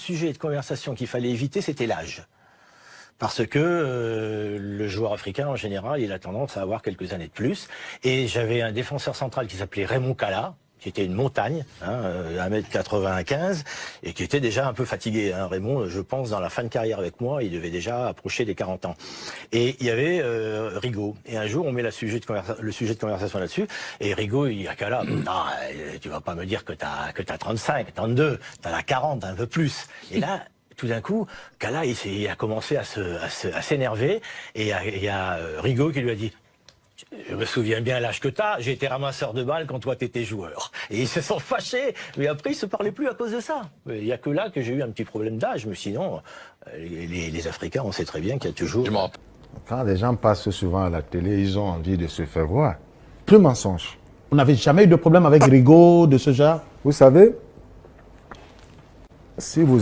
sujet de conversation qu'il fallait éviter, c'était l'âge. Parce que le joueur africain, en général, il a tendance à avoir quelques années de plus. Et j'avais un défenseur central qui s'appelait Raymond Kalla, qui était une montagne, 1m95, et qui était déjà un peu fatigué. Raymond, je pense, dans la fin de carrière avec moi, il devait déjà approcher des 40 ans. Et il y avait Rigaud. Et un jour, on met le sujet de conversation là-dessus, et Rigaud, il dit à Kalla, tu vas pas me dire que t'as 35, 32, t'en as 40, un peu plus. Et là, tout d'un coup, Kalla, il a commencé à s'énerver, et il y a Rigaud qui lui a dit: je me souviens bien l'âge que t'as, j'ai été ramasseur de balles quand toi t'étais joueur. Et ils se sont fâchés, mais après ils se parlaient plus à cause de ça. Il n'y a que là que j'ai eu un petit problème d'âge, mais sinon, les Africains, on sait très bien qu'il y a toujours... Quand les gens passent souvent à la télé, ils ont envie de se faire voir. Plus mensonge. On n'avait jamais eu de problème avec Rigaud de ce genre. Vous savez, si vous